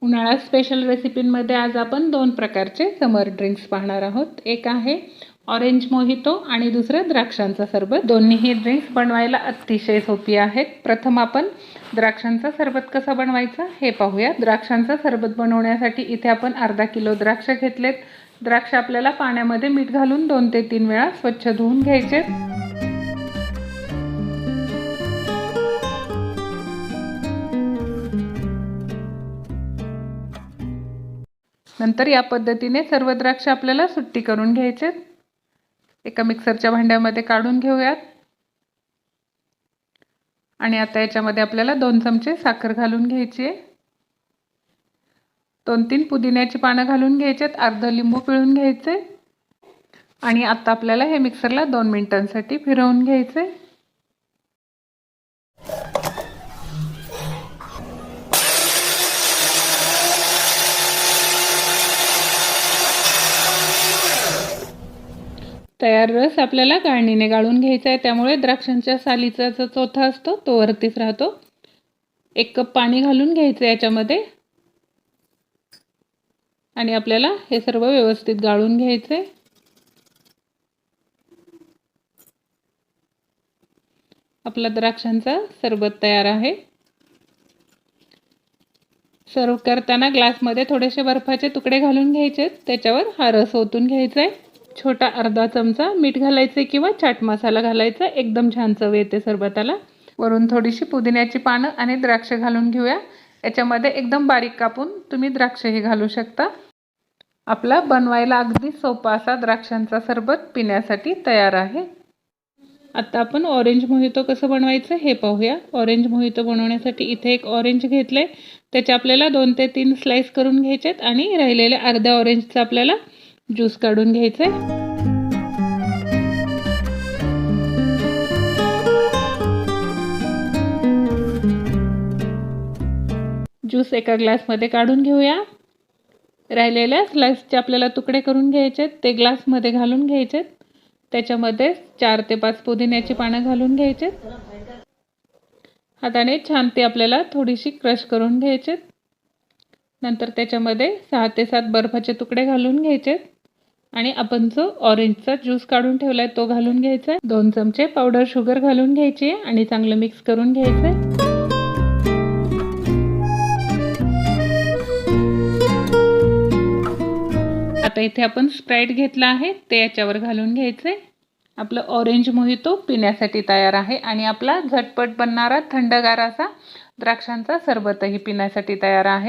उन्हाळा स्पेशल रेसिपींमध्ये आज आपण दोन प्रकारचे समर ड्रिंक्स पाहणार आहोत. एक आहे ऑरेंज मोहितो आणि दुसरं द्राक्षांचा सरबत. दोन्हीही ड्रिंक्स बनवायला अतिशय सोपी आहेत. प्रथम आपण द्राक्षांचा सरबत कसा बनवायचा हे पाहूया. द्राक्षांचा सरबत बनवण्यासाठी इथे आपण अर्धा किलो द्राक्ष घेतलेत. द्राक्ष आपल्याला पाण्यामध्ये मीठ घालून 2 ते 3 वेळा स्वच्छ धुवून घ्यायचे. नंतर या पद्धतीने सर्व द्राक्ष आपल्याला सुट्टी करून घ्यायचे. एका मिक्सरच्या भांड्यामध्ये काढून घेऊयात. आणि आता याच्यामध्ये आपल्याला 2 चमचे साखर घालून घ्यायची आहे. 2-3 पुदिन्याची पानं घालून घ्यायचेत. अर्धा लिंबू पिळून घ्यायचे. आणि आता आपल्याला हे मिक्सरला 2 मिनिटांसाठी फिरवून घ्यायचे. तयार रस आपल्याला गाळणीने गाळून घ्यायचा आहे. त्यामुळे द्राक्षांच्या सालीचा जो चोथा असतो तो वरतीच राहतो. 1 कप पाणी घालून घ्यायचं याच्यामध्ये. आणि आपल्याला हे सर्व व्यवस्थित गाळून घ्यायचे. आपला द्राक्षांचा सरबत तयार आहे. सर्व करताना ग्लासमध्ये थोडेसे बर्फाचे तुकडे घालून घ्यायचे. त्याच्यावर हा रस ओतून घ्यायचा आहे. छोटा अर्धा चमचा मीठ घालायचे किंवा चाट मसाला घालायचा. एकदम छान चव येते सरबताला. वरून थोडीशी पुदिन्याची पानं आणि द्राक्ष घालून घेऊया. याच्यामध्ये एकदम बारीक कापून तुम्ही द्राक्षही घालू शकता. आपला बनवायला अगदी सोपा असा द्राक्षांचा सरबत पिण्यासाठी तयार आहे. आता आपण ऑरेंज मोहितो कसं बनवायचं हे पाहूया. ऑरेंज मोहितो बनवण्यासाठी इथे एक ऑरेंज घेतले. त्याचे आपल्याला 2 ते 3 स्लाइस करून घ्यायचेत. आणि राहिलेल्या अर्ध्या ऑरेंजचा आपल्याला ज्यूस काढून घ्यायचा आहे. ज्यूस एका ग्लासमध्ये काढून घेऊया. राहिलेल्या स्लाइसचे आपल्याला तुकडे करून घ्यायचे. ते ग्लासमध्ये घालून घ्यायचे. त्याच्यामध्ये 4 ते 5 पुदिन्याची पानं घालून घ्यायचे. हाताने छान ते आपल्याला थोडीशी क्रश करून घ्यायचे. नंतर त्याच्यामध्ये 6 ते 7 बर्फाचे तुकडे घालून घ्यायचे. आणि आपण जो ऑरेंजचा ज्यूस काढून ठेवलाय तो घालून घ्यायचा. 2 चमचे पावडर शुगर घालून घ्यायची आणि चांगलं मिक्स करून घ्यायचं. आता इथे आपण स्प्राइट घेतला आहे ते याच्यावर घालून घ्यायचे. आपलं ऑरेंज मोहितो पिण्यासाठी तयार आहे. आणि आपला झटपट बनणारा थंडगार असा द्राक्षांचा सरबतही पिण्यासाठी तयार आहे.